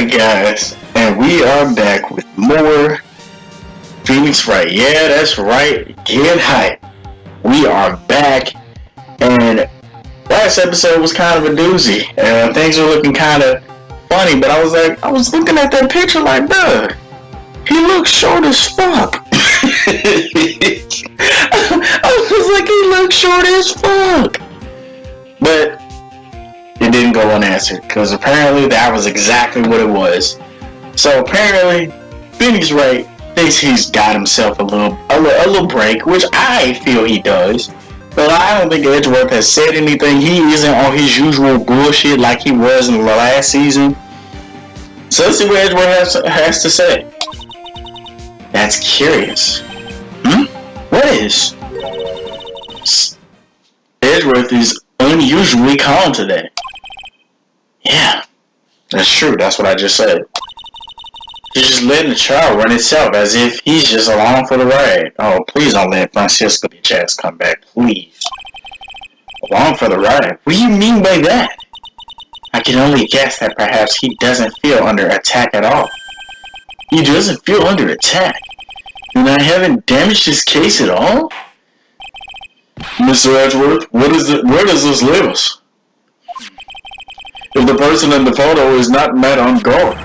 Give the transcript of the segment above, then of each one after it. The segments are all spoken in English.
Alright guys, and we are back with more Phoenix Wright. Yeah, that's right, get hype. We are back, and last episode was kind of a doozy. Things were looking kind of funny, but I was looking at that picture like, duh, he looks short as fuck. I was like, he looks short as fuck. But it didn't go unanswered, because apparently that was exactly what it was. So apparently, Phoenix Wright thinks he's got himself a little break, which I feel he does. But I don't think Edgeworth has said anything. He isn't on his usual bullshit like he was in the last season. So let's see what Edgeworth has to say. That's curious. What is? Edgeworth is unusually calm today. Yeah, that's true. That's what I just said. He's just letting the trial run itself as if he's just along for the ride. Oh, please don't let Francisco bitch ass come back, please. Along for the ride? What do you mean by that? I can only guess that perhaps he doesn't feel under attack at all. He doesn't feel under attack? And I haven't damaged his case at all? Mr. Edgeworth, where does this leave us? If the person in the photo is not met on guard,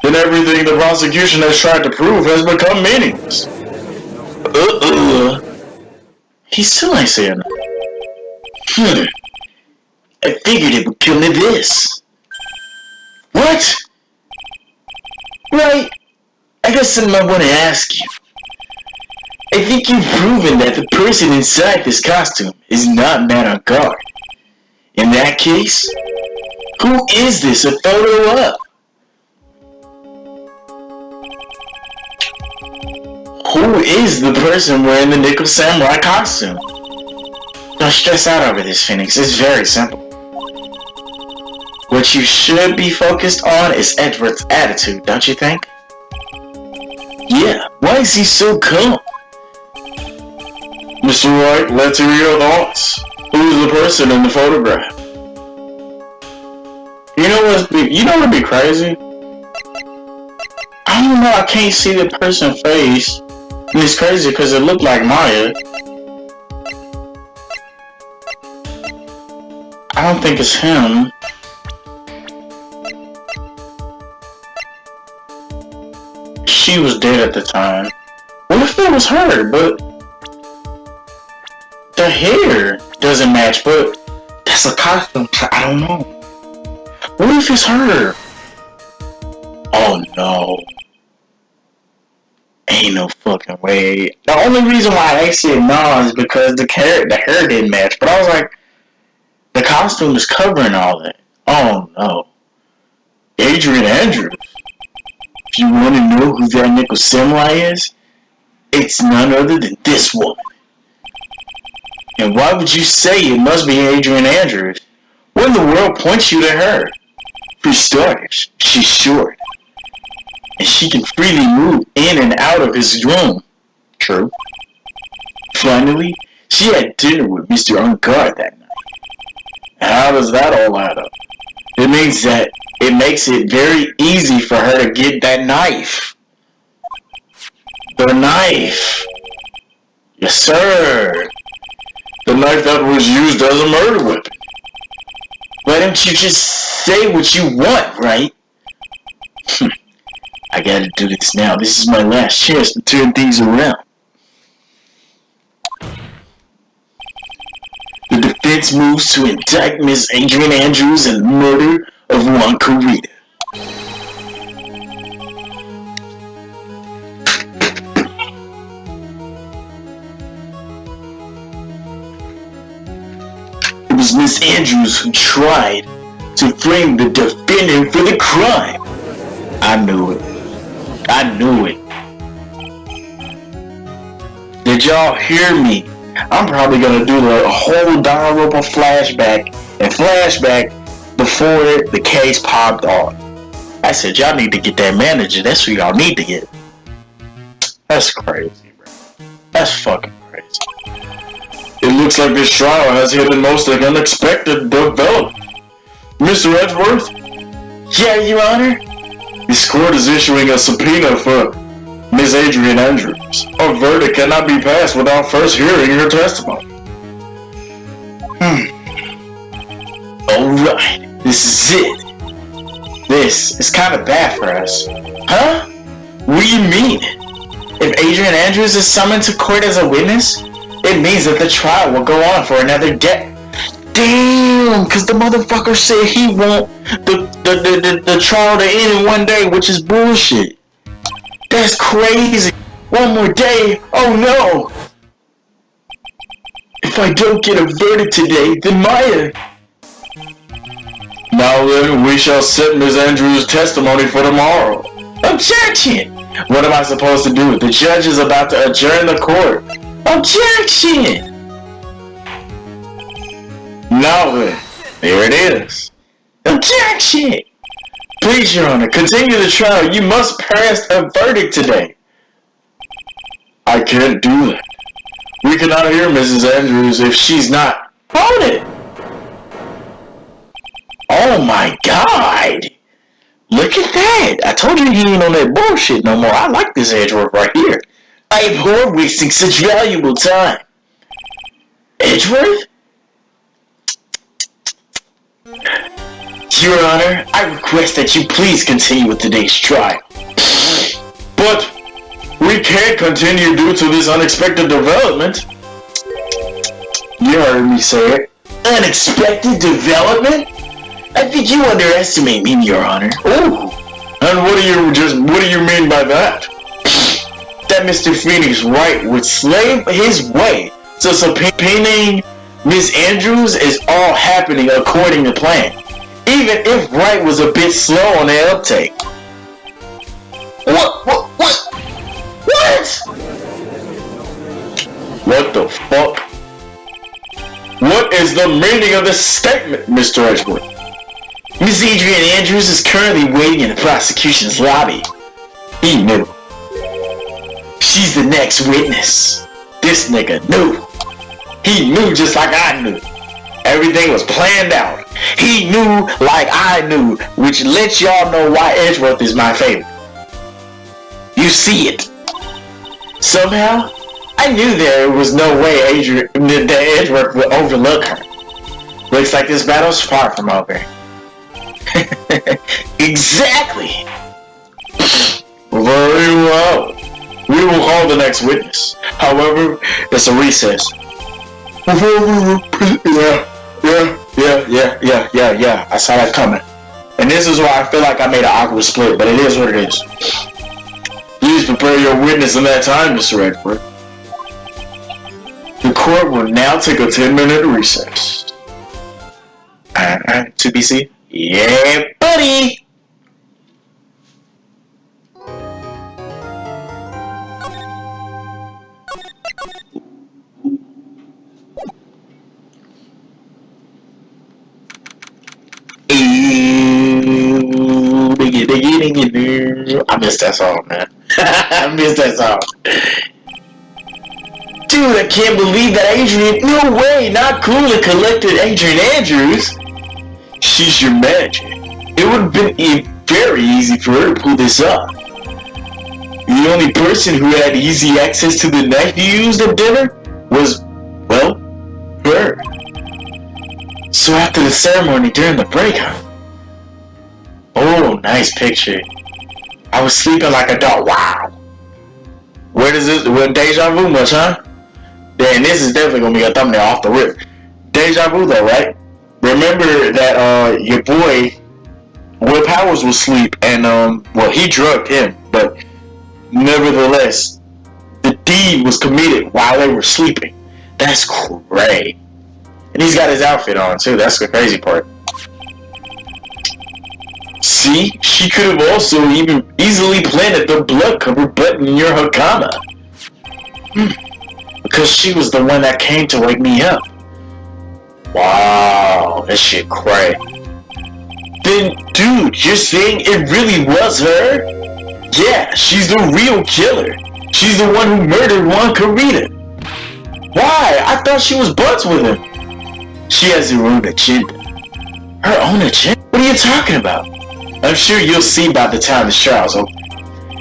then everything the prosecution has tried to prove has become meaningless. He still ain't saying that. I figured it would come to this. What? Right. I guess I might want to ask you. I think you've proven that the person inside this costume is not met on guard. In that case, who is this a photo of? Who is the person wearing the Nickel Samurai costume? Don't stress out over this, Phoenix. It's very simple. What you should be focused on is Edward's attitude, don't you think? Yeah, why is he so calm? Mr. Wright, let's hear your thoughts. Who is the person in the photograph? You know what'd be crazy? I don't know, I can't see the person's face. And it's crazy because it looked like Maya. I don't think it's him. She was dead at the time. What if it was her? But the hair doesn't match, but that's a costume. I don't know. What if it's her? Oh no. Ain't no fucking way. The only reason why I said no is because the hair didn't match. But I was like, the costume is covering all that. Oh no. Adrian Andrews. If you want to know who that Nickel Samurai is, it's none other than this woman. And why would you say it must be Adrian Andrews? What in the world points you to her? For starters, she's short. And she can freely move in and out of his room. True. Finally, she had dinner with Mr. Unguard that night. How does that all add up? It means that it makes it very easy for her to get that knife. The knife. Yes, sir. The knife that was used as a murder weapon. Why don't you just say what you want, right? I gotta do this now. This is my last chance to turn things around. The defense moves to indict Miss Adrian Andrews in the murder of Juan Corrida. It was Miss Andrews who tried to frame the defendant for the crime. I knew it. I knew it. Did y'all hear me? I'm probably gonna do the whole Don flashback before the case popped off. I said, y'all need to get that manager. That's who y'all need to get. That's crazy, bro. That's fucking crazy. It looks like this trial has hit a most unexpected development. Mr. Edgeworth? Yeah, Your Honor? This court is issuing a subpoena for Miss Adrian Andrews. A verdict cannot be passed without first hearing her testimony. Alright, this is it. This is kind of bad for us. Huh? What do you mean? If Adrian Andrews is summoned to court as a witness, it means that the trial will go on for another day. Damn, cause the motherfucker said he want the trial to end in one day, which is bullshit. That's crazy. One more day? Oh no! If I don't get a verdict today, then Maya. Now then, we shall set Ms. Andrews' testimony for tomorrow. Objection! What am I supposed to do? The judge is about to adjourn the court. Objection! Now then, there it is. Objection! Please, Your Honor, continue the trial. You must pass a verdict today. I can't do that. We cannot hear Mrs. Andrews if she's not. Hold it! Oh my God! Look at that! I told you he ain't on that bullshit no more. I like this Edgeworth right here. I abhor wasting such valuable time. Edgeworth? Your Honor, I request that you please continue with today's trial. But we can't continue due to this unexpected development. You heard me say it. Unexpected development? I think you underestimate me, Your Honor. Ooh. And what do you mean by that? That Mr. Phoenix Wright would slave his way to subpoenaing Miss Andrews is all happening according to plan. Even if Wright was a bit slow on the uptake. What? What the fuck? What is the meaning of this statement, Mr. Edgeworth? Miss Adrian Andrews is currently waiting in the prosecution's lobby. He knew. She's the next witness. This nigga knew. He knew just like I knew. Everything was planned out. He knew like I knew, which lets y'all know why Edgeworth is my favorite. You see it. Somehow, I knew there was no way that Edgeworth would overlook her. Looks like this battle's far from over. Exactly. Very well. We will call the next witness. However, it's a recess. Yeah. I saw that coming. And this is why I feel like I made an awkward split, but it is what it is. Please prepare your witness in that time, Mr. Edgeworth. The court will now take a 10-minute recess. To be seen? Yeah, buddy! I missed that song, man. I missed that song. Dude, I can't believe that Adrian, no way, not cool and collected Adrian Andrews. She's your magic. It would have been very easy for her to pull this off. The only person who had easy access to the knife you used at dinner was, well, her. So after the ceremony during the break, huh? Oh, nice picture. I was sleeping like a dog. Wow. Where does this, well, deja vu much, huh? Then this is definitely gonna be a thumbnail off the rip. Deja vu though, right? Remember that your boy Will Powers was asleep and well, he drugged him, but nevertheless the deed was committed while they were sleeping. That's great. And he's got his outfit on too. That's the crazy part. See, she could have also even easily planted the blood cover button in your hakama. Because she was the one that came to wake me up. Wow, that shit crazy. Then, dude, you're saying it really was her? Yeah, she's the real killer. She's the one who murdered Juan Carita. Why? I thought she was buds with him. She has her own agenda. Her own agenda? What are you talking about? I'm sure you'll see by the time the trial's over.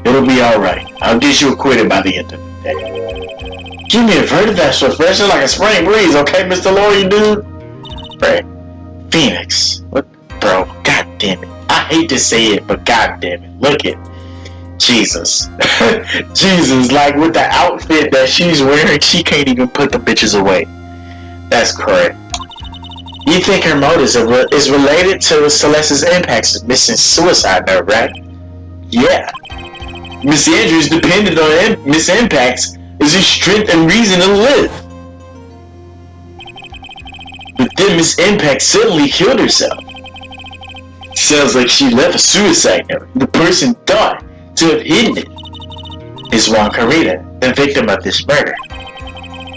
It'll be alright. I'll get you acquitted by the end of the day. Give me a verdict that's refreshing like a spring breeze, okay, Mr. Lawyer, dude? Right. Phoenix. What? Bro, god damn it. I hate to say it, but god damn it. Look at Jesus. Jesus, like with the outfit that she's wearing, she can't even put the bitches away. That's correct. You think her motives is related to Celeste's impacts missing suicide note, right? Yeah. Miss Andrews depended on Miss Impact's as his strength and reason to live. But then Miss Impact suddenly killed herself. Sounds like she left a suicide note. The person thought to have hidden it is Juan Carita, the victim of this murder.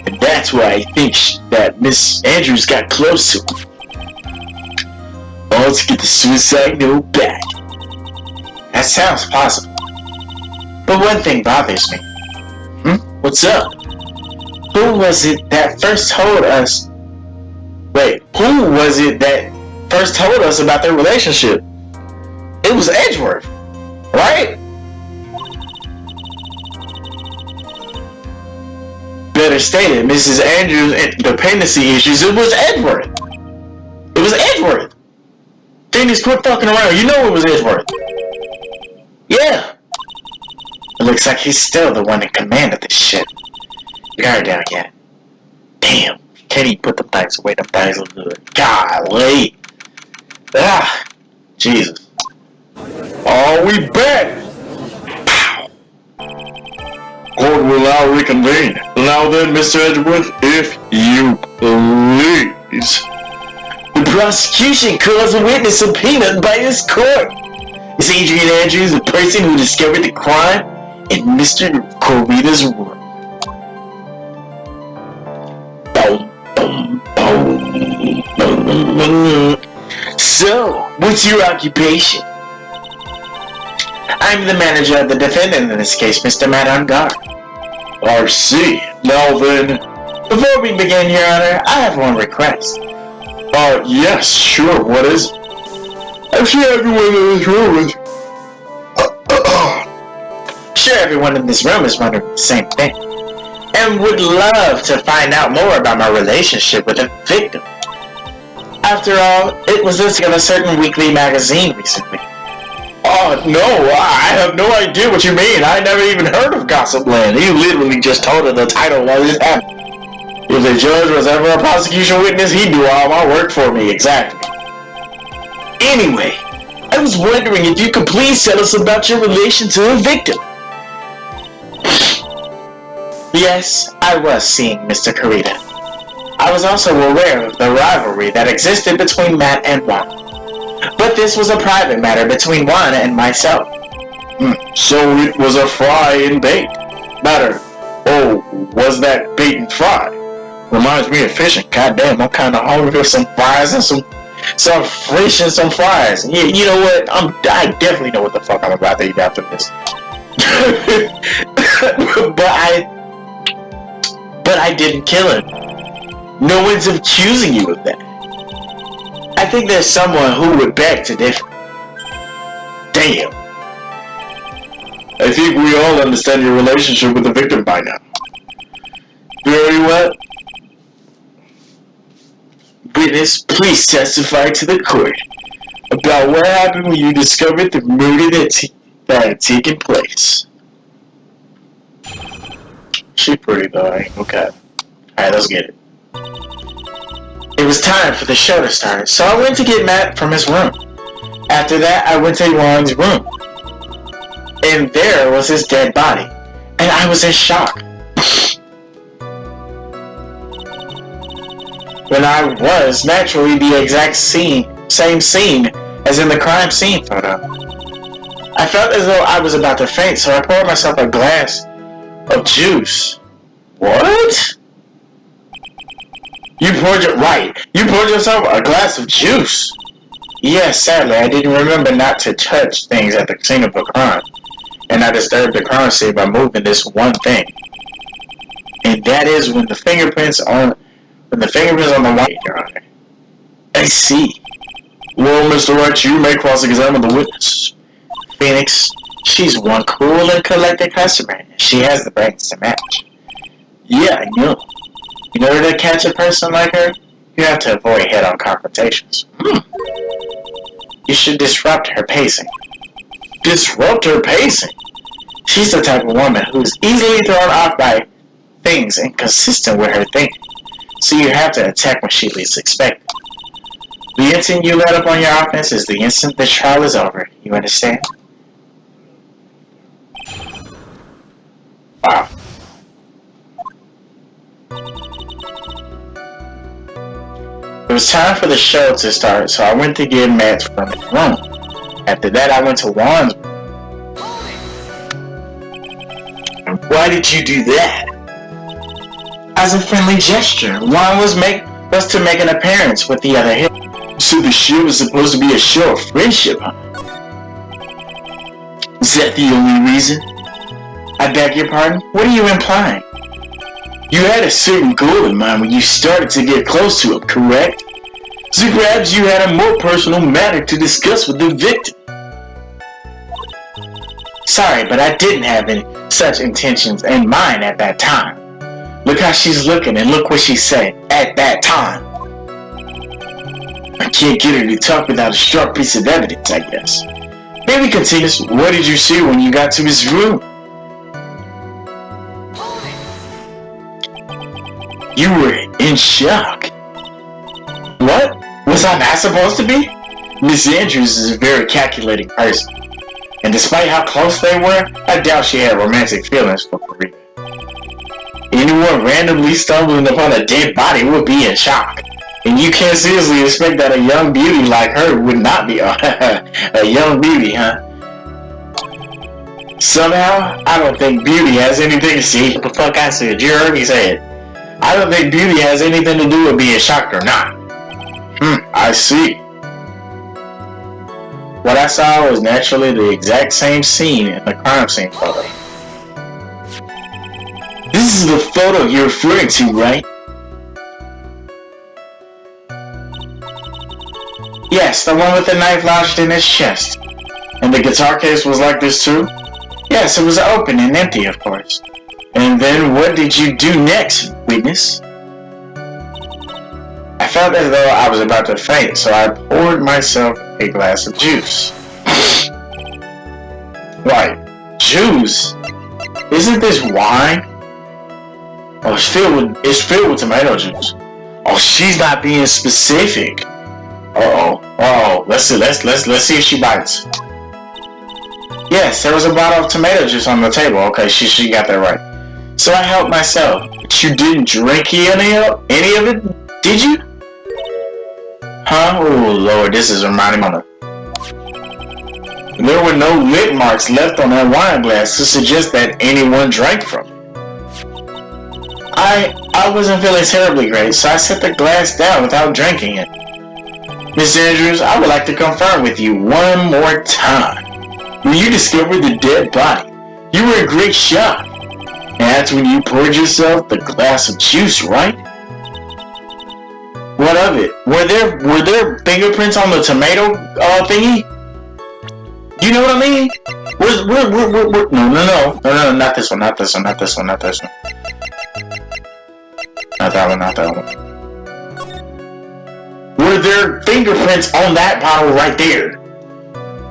And that's why I think that Miss Andrews got close to him. All to get the suicide note back. That sounds possible. But one thing bothers me. What's up? Who was it that first told us? Wait, who was it that first told us about their relationship? It was Edgeworth, right? Better stated, Mrs. Andrews' dependency issues, it was Edgeworth. It was Edgeworth. Phoenix, quit fucking around. You know it was Edgeworth. Yeah. It looks like he's still the one in command of this shit. Guard down yet. Damn. Can't even put them things away. Them things look good. Golly. Ah. Jesus. Oh, we back. Pow. Court will now reconvene. Now then, Mr. Edgeworth, if you please. The prosecution calls a witness subpoenaed by this court. Is Adrian Andrews the person who discovered the crime in Mr. Carita's room? So, what's your occupation? I'm the manager of the defendant in this case, Mr. Madongar. I see. Now then, before we begin, Your Honor, I have one request. Yes, sure. What is it? I'm sure everyone in this room is... Sure, everyone in this room is wondering the same thing, and would love to find out more about my relationship with the victim. After all, it was listed in a certain weekly magazine recently. Oh, no, I have no idea what you mean. I never even heard of Gossip Land. You literally just told her the title while this happened. If the judge was ever a prosecution witness, he'd do all my work for me, exactly. Anyway, I was wondering if you could please tell us about your relation to the victim. Yes, I was seeing Mr. Carita. I was also aware of the rivalry that existed between Matt and Juan. But this was a private matter between Juan and myself. So it was a fry and bait matter. Oh, was that bait and fry? Reminds me of fishing. Goddamn, I'm kind of hungry for some fries and some fish and some fries. Yeah, you know what? I definitely know what the fuck I'm about to eat after this. But I didn't kill him. No one's accusing you of that. I think there's someone who would beg to differ. Damn. I think we all understand your relationship with the victim by now. Very well. Witness, please testify to the court about what happened when you discovered the murder that had taken place. She pretty though, I ain't okay. Alright, let's get it. It was time for the show to start, so I went to get Matt from his room. After that, I went to Juan's room. And there was his dead body. And I was in shock. When I was naturally the exact same scene as in the crime scene photo. I felt as though I was about to faint, so I poured myself a glass of juice. What? You poured yourself a glass of juice? Yes, sadly, I didn't remember not to touch things at the scene of the crime. And I disturbed the crime scene by moving this one thing. And that is when the fingerprints on the wine, Your Honor. I see. Well, Mr. Wright, you may cross-examine the witness. Phoenix, she's one cool and collected customer. She has the brains to match. Yeah, I know. In order to catch a person like her, you have to avoid head-on confrontations. You should disrupt her pacing. Disrupt her pacing? She's the type of woman who's easily thrown off by things inconsistent with her thinking. So you have to attack when she least expects it. The instant you let up on your offense is the instant the trial is over. You understand? Wow. It was time for the show to start, so I went to get Matt from his room. After that, I went to Juan's room. And why did you do that? As a friendly gesture, Juan was to make an appearance with the other hip. So the show was supposed to be a show of friendship, huh? Is that the only reason? I beg your pardon? What are you implying? You had a certain goal in mind when you started to get close to him, correct? So perhaps you had a more personal matter to discuss with the victim. Sorry, but I didn't have any such intentions in mind at that time. Look how she's looking and look what she said at that time. I can't get her to talk without a strong piece of evidence, I guess. Maybe continue. What did you see when you got to his room? You were in shock. What? Was I not supposed to be? Miss Andrews is a very calculating person. And despite how close they were, I doubt she had romantic feelings for Karina. Anyone randomly stumbling upon a dead body would be in shock. And you can't seriously expect that a young beauty like her would not be a young beauty, huh? Somehow, I don't think beauty has anything to see. What the fuck I said? You heard me say it. I don't think beauty has anything to do with being shocked or not. I see. What I saw was naturally the exact same scene in the crime scene photo. This is the photo you're referring to, right? Yes, the one with the knife lodged in his chest. And the guitar case was like this too? Yes, it was open and empty, of course. And then what did you do next, witness? I felt as though I was about to faint, so I poured myself a glass of juice. Right, juice? Isn't this wine? Oh, it's filled with tomato juice. Oh, she's not being specific. Uh-oh. Let's see if she bites. Yes, there was a bottle of tomato juice on the table. Okay, she got that right. So I helped myself. But you didn't drink any of it, did you? Huh? Oh Lord, this is reminding me of. There were no lip marks left on that wine glass to suggest that anyone drank from it. I wasn't feeling terribly great, so I set the glass down without drinking it. Miss Andrews, I would like to confirm with you one more time. When you discovered the dead body, you were in great shock. And that's when you poured yourself the glass of juice, right? What of it? Were there fingerprints on the tomato thingy? You know what I mean? No, not this one. Not that one. Were there fingerprints on that bottle right there?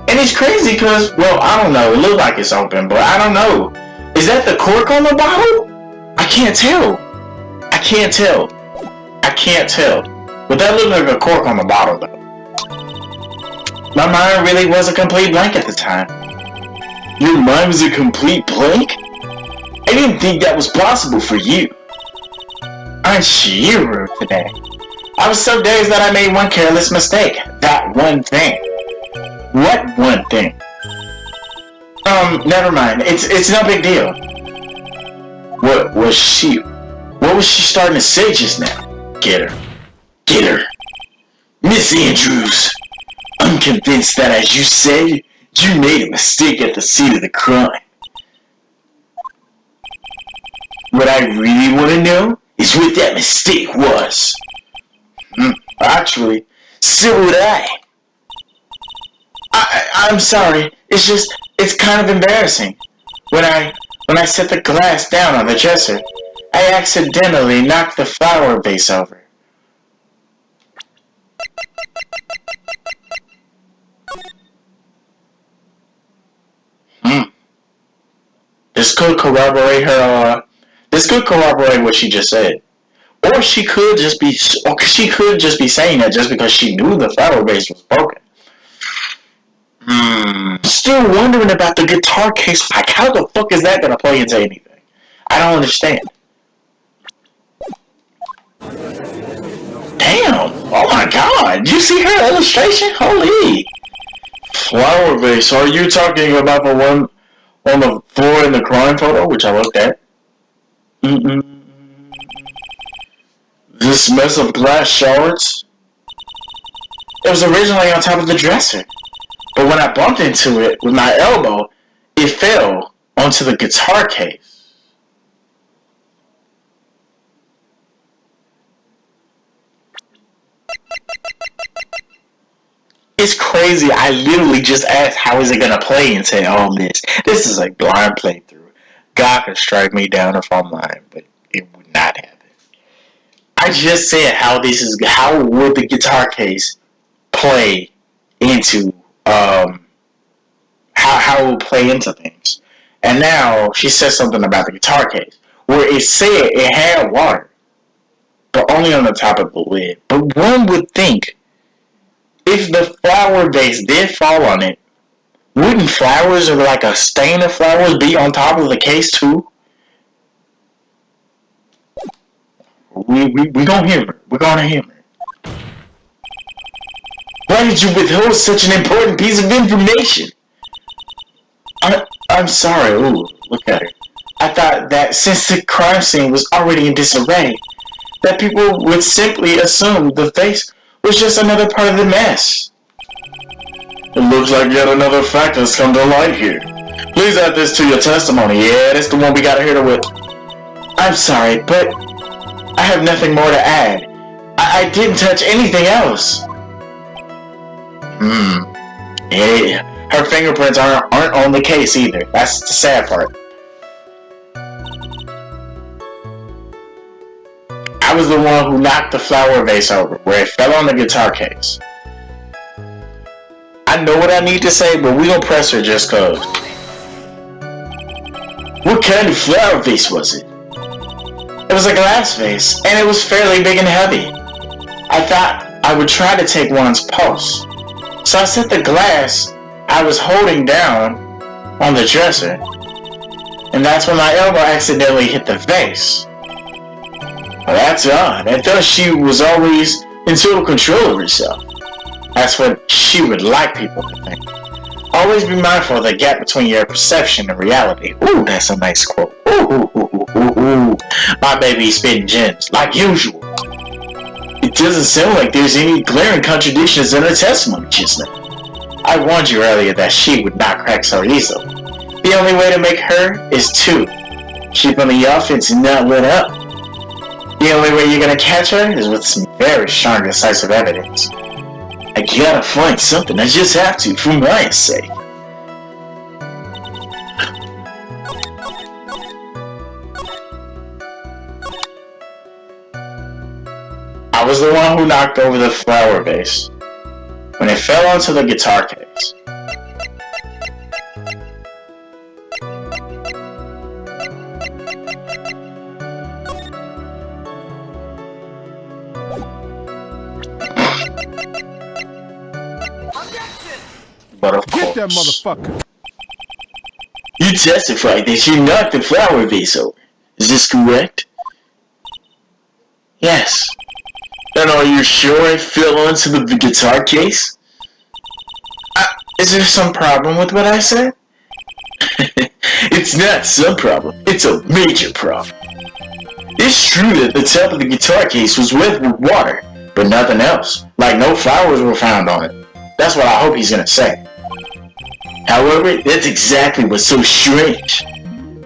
And it's crazy because, well, I don't know. It looks like it's open, but I don't know. Is that the cork on the bottle? I can't tell. But that looked like a cork on the bottle, though. My mind really was a complete blank at the time. Your mind was a complete blank? I didn't think that was possible for you. Aren't you rude today? I was so dazed that I made one careless mistake. That one thing. What one thing? Never mind. It's no big deal. What was she starting to say just now? Get her. Miss Andrews, I'm convinced that, as you said, you made a mistake at the scene of the crime. What I really want to know is what that mistake was. Actually, so would I. I'm sorry. It's kind of embarrassing. When I set the glass down on the dresser, I accidentally knocked the flower vase over. Hmm. This could corroborate her. This could corroborate what she just said. Or she could just be saying that just because she knew the flower vase was broken. Still wondering about the guitar case. Like, how the fuck is that gonna play into anything? I don't understand. Damn! Oh my god! You see her illustration? Holy! Flower vase. Are you talking about the one on the floor in the crime photo, which I looked at? This mess of glass shards? It was originally on top of the dresser. But when I bumped into it with my elbow, it fell onto the guitar case. It's crazy. I literally just asked how is it going to play into all this. This is a blind playthrough. God could strike me down if I'm lying, but it would not happen. I just said how would the guitar case play into how it would play into things. And now she says something about the guitar case where it said it had water, but only on the top of the lid. But one would think if the flower vase did fall on it, wouldn't flowers or like a stain of flowers be on top of the case too? We gonna humor. We're gonna humor. Why did you withhold such an important piece of information? I'm sorry. Ooh, look at her. I thought that since the crime scene was already in disarray, that people would simply assume the vase was just another part of the mess. It looks like yet another fact has come to light here. Please add this to your testimony. Yeah, that's the one we gotta hit her with. I'm sorry, but I have nothing more to add. I didn't touch anything else. Yeah. Her fingerprints aren't on the case either. That's the sad part. I was the one who knocked the flower vase over, where it fell on the guitar case. I know what I need to say, but we don't press her just cause. What kind of flower vase was it? It was a glass vase, and it was fairly big and heavy. I thought I would try to take one's pulse. So I set the glass I was holding down on the dresser, and that's when my elbow accidentally hit the vase. Well, that's odd. I thought she was always in total control of herself. That's what she would like people to think. Always be mindful of the gap between your perception and reality. Ooh, that's a nice quote. Ooh. My baby's spitting gems, like usual. It doesn't sound like there's any glaring contradictions in her testimony just now. I warned you earlier that she would not crack so easily. The only way to make her is to keep on the offense and not let up. The only way you're gonna catch her is with some very strong, decisive evidence. I gotta find something. I just have to, for Maya's sake. I was the one who knocked over the flower vase when it fell onto the guitar case. But of course, get that motherfucker. You testified that you knocked the flower vase over. Is this correct? Yes. And are you sure it fell onto the guitar case? Is there some problem with what I said? It's not some problem. It's a major problem. It's true that the top of the guitar case was wet with water, but nothing else. Like no flowers were found on it. That's what I hope he's gonna say. However, that's exactly what's so strange.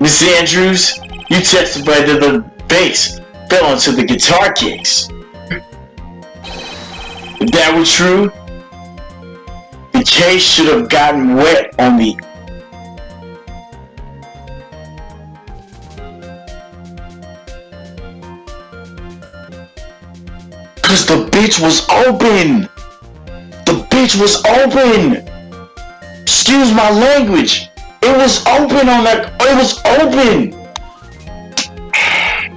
Miss Andrews, you testified that the bass fell onto the guitar case. If that were true, the case should have gotten wet on the... Cause the bitch was open! The bitch was open! Excuse my language! It was open on that... It was open!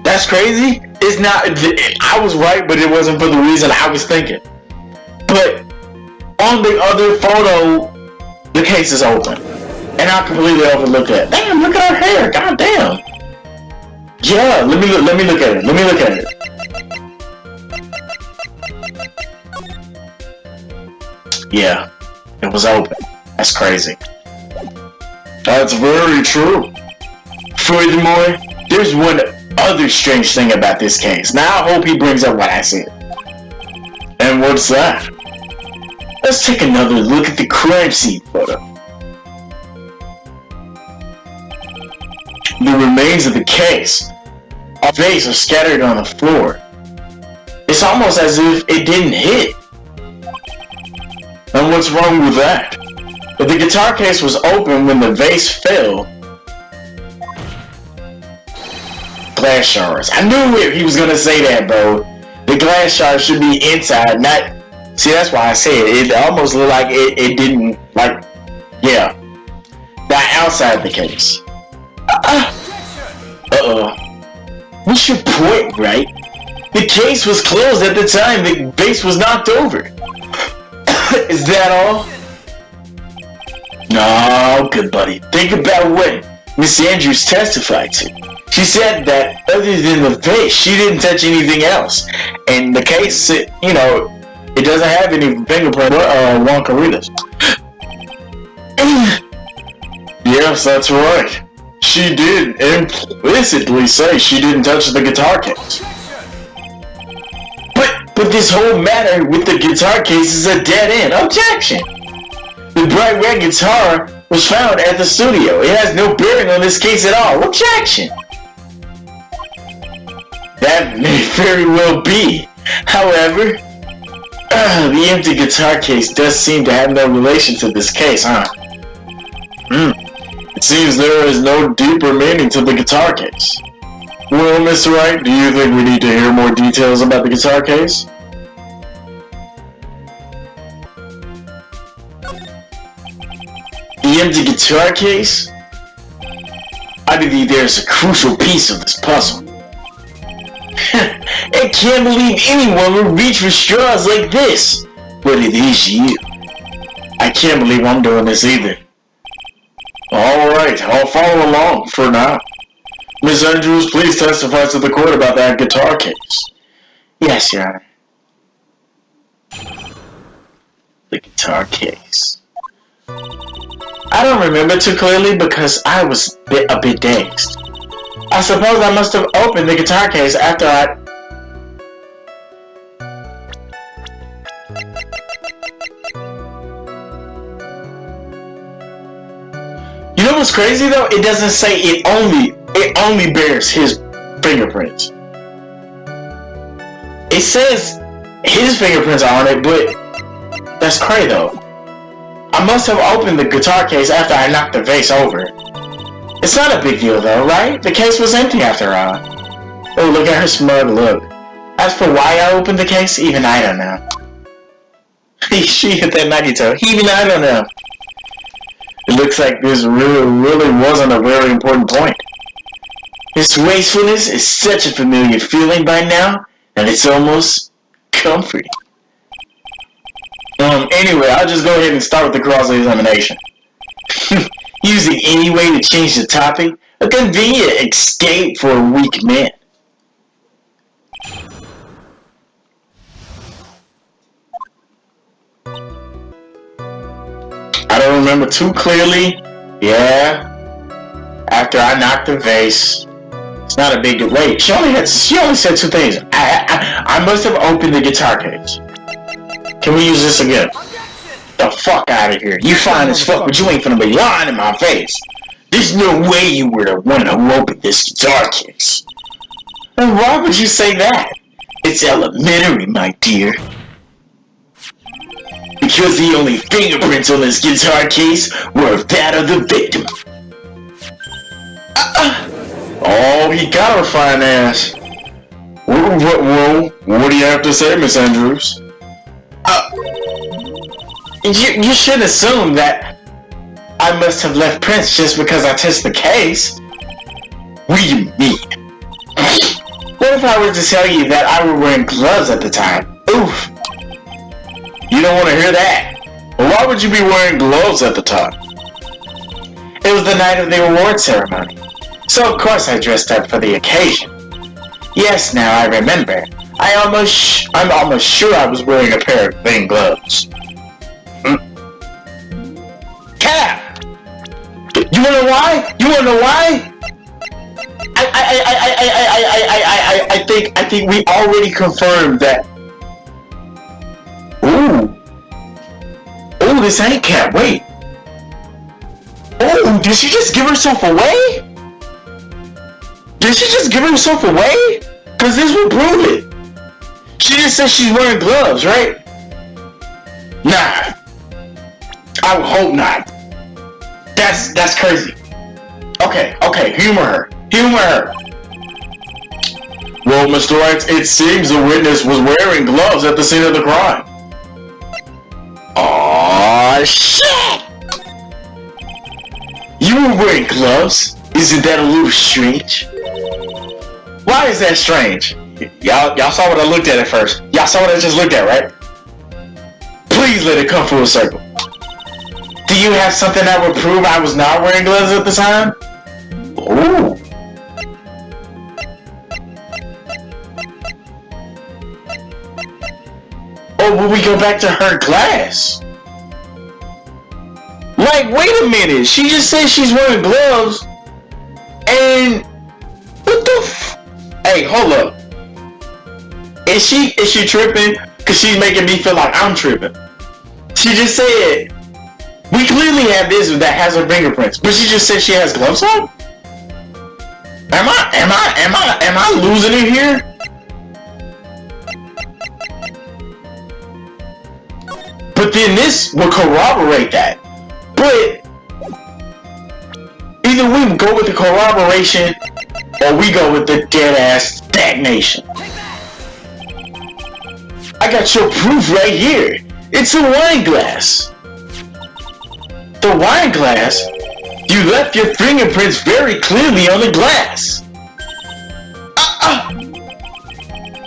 That's crazy? It's not... I was right, but it wasn't for the reason I was thinking. But on the other photo, the case is open. And I completely overlooked it. Damn, look at her hair. God damn. Yeah, let me look at it. Let me look at it. Yeah, it was open. That's crazy. That's very true. Furthermore, there's one other strange thing about this case. Now I hope he brings up what I said. And what's that? Let's take another look at the crime scene photo. The remains of the case. Our face are scattered on the floor. It's almost as if it didn't hit. And what's wrong with that? If the guitar case was open when the vase fell, glass shards. I knew it. He was gonna say that, bro. The glass shards should be inside, not... See, that's why I said it almost looked like it didn't, like, yeah. Not outside the case. What's your point, right? The case was closed at the time the vase was knocked over. Is that all? No, good buddy. Think about what Miss Andrews testified to. She said that other than the vase, she didn't touch anything else. And the case, you know, it doesn't have any fingerprint or Wonkaritas. Yes, that's right. She did implicitly say she didn't touch the guitar case. But this whole matter with the guitar case is a dead end. Objection! The bright red guitar was found at the studio. It has no bearing on this case at all. Objection! That may very well be. However, the empty guitar case does seem to have no relation to this case, huh? It seems there is no deeper meaning to the guitar case. Well, Mr. Wright, do you think we need to hear more details about the guitar case? The empty guitar case? I believe there's a crucial piece of this puzzle. I can't believe anyone would reach for straws like this. But it is you. I can't believe I'm doing this either. Alright, I'll follow along for now. Miss Andrews, please testify to the court about that guitar case. Yes, Your Honor. The guitar case. I don't remember too clearly because I was a bit dazed. I suppose I must have opened the guitar case after I... You know what's crazy though? It doesn't say it only bears his fingerprints. It says his fingerprints are on it, but that's crazy though. I must have opened the guitar case after I knocked the vase over. It's not a big deal though, right? The case was empty after all. Oh, look at her smug look. As for why I opened the case, even I don't know. She hit that Nagito. Even I don't know. It looks like this really wasn't a very important point. This wastefulness is such a familiar feeling by now, and it's almost comforting. Anyway, I'll just go ahead and start with the cross-examination. Using any way to change the topic, a convenient escape for a weak man. I don't remember too clearly. Yeah. After I knocked the vase. It's not a big deal. Wait, she only said two things. I must have opened the guitar case. Can we use this again? The fuck out of here. You fine as fuck, but you ain't finna be lying in my face. There's no way you were the one who opened this guitar case. And why would you say that? It's elementary, my dear. The because the only fingerprints on this guitar case were that of the victim. Oh, he got her fine ass. Whoa, what do you have to say, Miss Andrews? You should assume that I must have left prints just because I touched the case. What do you mean? What if I were to tell you that I were wearing gloves at the time? Oof. You don't want to hear that. Well, why would you be wearing gloves at the time? It was the night of the award ceremony, so of course I dressed up for the occasion. Yes, now I remember. I'm almost sure I was wearing a pair of thin gloves. Cap! You wanna know why? I think we already confirmed that. Ooh, this ain't Cap. Wait. Oh, did she just give herself away? Cause this will prove it. She just said she's wearing gloves, right? Nah. I would hope not. That's crazy. Okay, humor her. Well, Mr. Wright, it seems the witness was wearing gloves at the scene of the crime. Aw, shit! You were wearing gloves? Isn't that a little strange? Why is that strange? Y'all saw what I looked at first. Y'all saw what I just looked at, right? Please let it come full circle. Do you have something that would prove I was not wearing gloves at the time? Ooh. Oh, will we go back to her glass? Like, wait a minute. She just said she's wearing gloves. And what the hey, hold up. Is she tripping? Cause she's making me feel like I'm tripping. She just said we clearly have this that has her fingerprints, but she just said she has gloves on? Am I losing it here? But then this will corroborate that. But either we go with the corroboration or we go with the dead ass stagnation. I got your proof right here. It's a wine glass. The wine glass? You left your fingerprints very clearly on the glass.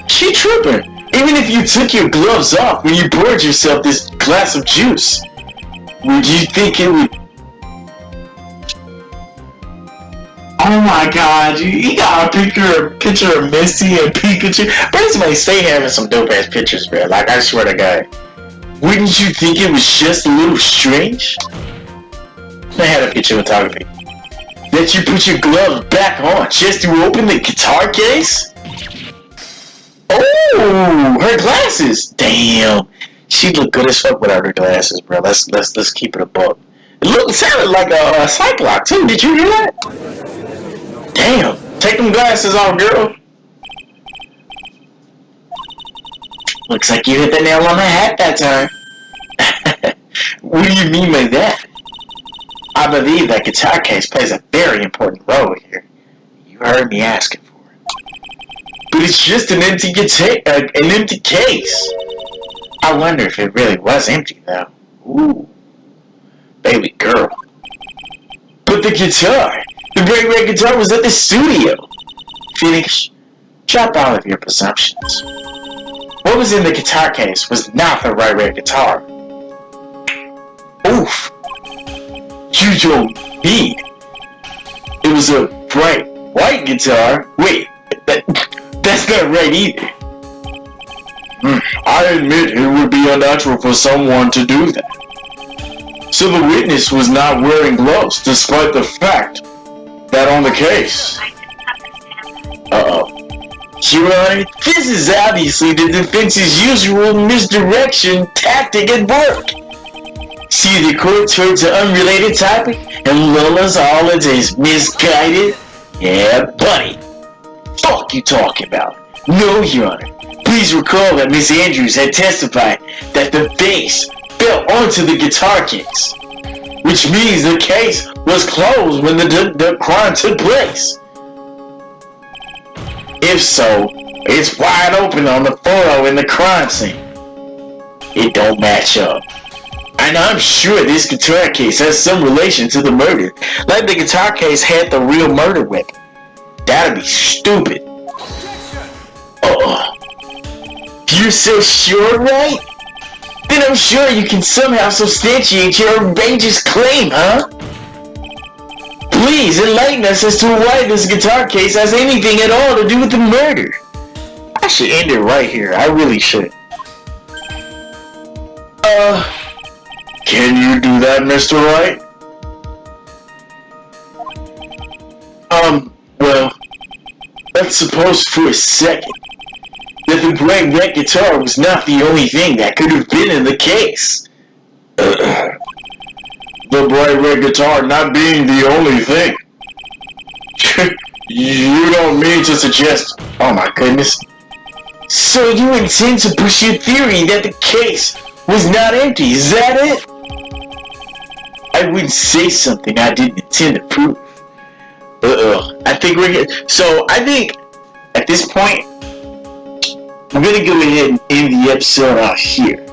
She tripping. Even if you took your gloves off when you poured yourself this glass of juice, would you think it would? Oh my god, you got a picture of Misty and Pikachu. Basically, stay having some dope ass pictures, man. Like, I swear to God. Wouldn't you think it was just a little strange? I had a picture photography. That you put your gloves back on just to open the guitar case? Oh, her glasses. Damn. She looked good as fuck without her glasses, bro. Let's keep it a buck. It sounded like a Cyclops too. Did you hear that? Damn. Take them glasses off, girl. Looks like you hit the nail on the head that time. What do you mean by that? I believe that guitar case plays a very important role here. You heard me asking for it. But it's just an empty case. I wonder if it really was empty, though. Ooh. Baby girl. But the guitar! The Bright Red guitar was at the studio! Phoenix, drop all of your presumptions. What was in the guitar case was not the Bright Red guitar. Oof. You don't mean it was a bright white guitar? Wait, that's not right either. I admit it would be unnatural for someone to do that. So the witness was not wearing gloves, despite the fact that on the case. Your Honor, this is obviously the defense's usual misdirection tactic at work. See the court towards an unrelated topic and lull us all into his misguided? Yeah, buddy. Fuck you talking about? No, Your Honor. Please recall that Miss Andrews had testified that the bass fell onto the guitar case, which means the case was closed when the crime took place. If so, it's wide open on the photo in the crime scene. It don't match up. And I'm sure this guitar case has some relation to the murder, like the guitar case had the real murder weapon. That'd be stupid. You're so sure, right? Then I'm sure you can somehow substantiate your outrageous claim, huh? Please enlighten us as to why this guitar case has anything at all to do with the murder. I should end it right here. I really should. Can you do that, Mr. Wright? Well, let's suppose for a second that the bright red guitar was not the only thing that could have been in the case. The bright red guitar not being the only thing. You don't mean to suggest... Oh my goodness. So you intend to push your theory that the case was not empty, is that it? I wouldn't say something I didn't intend to prove. I think we're here. So I think at this point, I'm gonna go ahead and end the episode out here.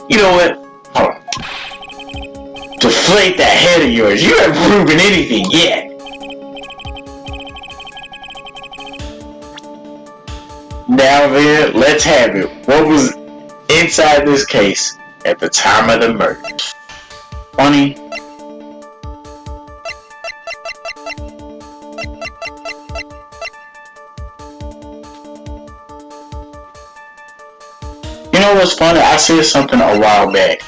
You know what? Hold on. Deflate that head of yours. You haven't proven anything yet. Now then, let's have it. What was inside this case at the time of the murder? Funny. You know what's funny? I said something a while back.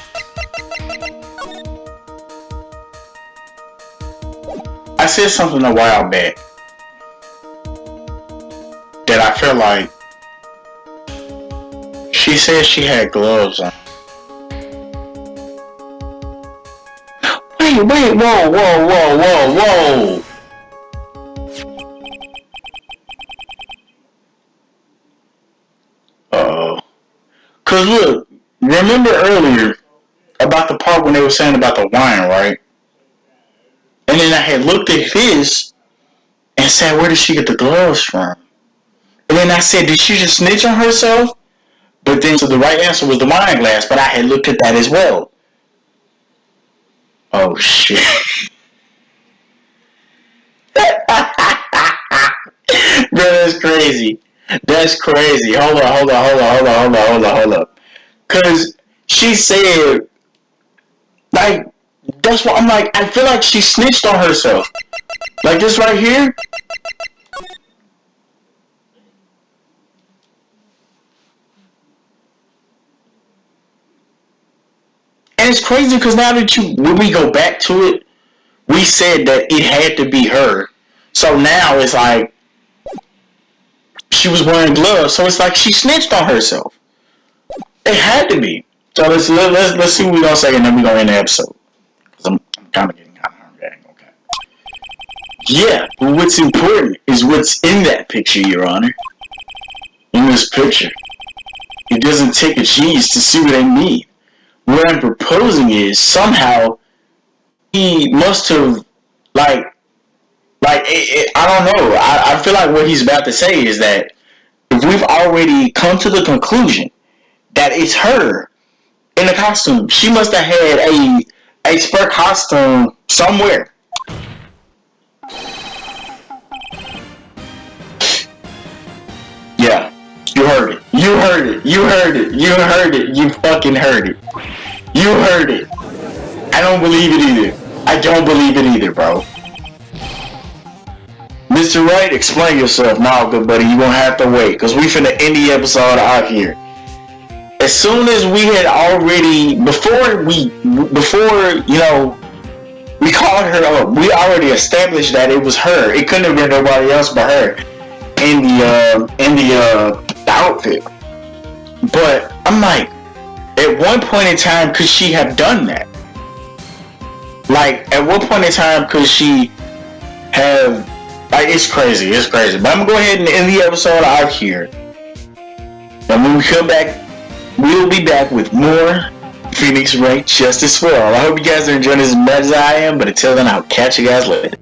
That I feel like she said she had gloves on. Wait, whoa. Cause look, remember earlier about the part when they were saying about the wine, right? And then I had looked at his and said, where did she get the gloves from? And then I said, did she just snitch on herself? But then, so the right answer was the wine glass, but I had looked at that as well. Oh, shit. Bro, that's crazy. Hold on. Cause she said, like, that's what I'm like, I feel like she snitched on herself. Like this right here. And it's crazy because now that when we go back to it, we said that it had to be her. So now it's like she was wearing gloves, so it's like she snitched on herself. It had to be. So let's see what we're gonna say, and then we're gonna end the episode. Because I'm kind of getting hungry. Okay. Yeah, but what's important is what's in that picture, Your Honor. In this picture, it doesn't take a genius to see what I mean. What I'm proposing is somehow he must have I don't know. I feel like what he's about to say is that if we've already come to the conclusion that it's her in the costume, she must have had a spare costume somewhere. Yeah, you heard it. You fucking heard it. You heard it. I don't believe it either, bro. Mr. Wright, explain yourself now, good buddy. You won't have to wait, because we finna end the episode out here. As soon as we had already, before we called her up, we already established that it was her. It couldn't have been nobody else but her in the outfit. But I'm like, at one point in time, could she have done that? Like, at what point in time could she have... Like, it's crazy. But I'm gonna go ahead and end the episode out here. And when we come back, we'll be back with more Phoenix Wright just as well. I hope you guys are enjoying this as much as I am, but until then, I'll catch you guys later.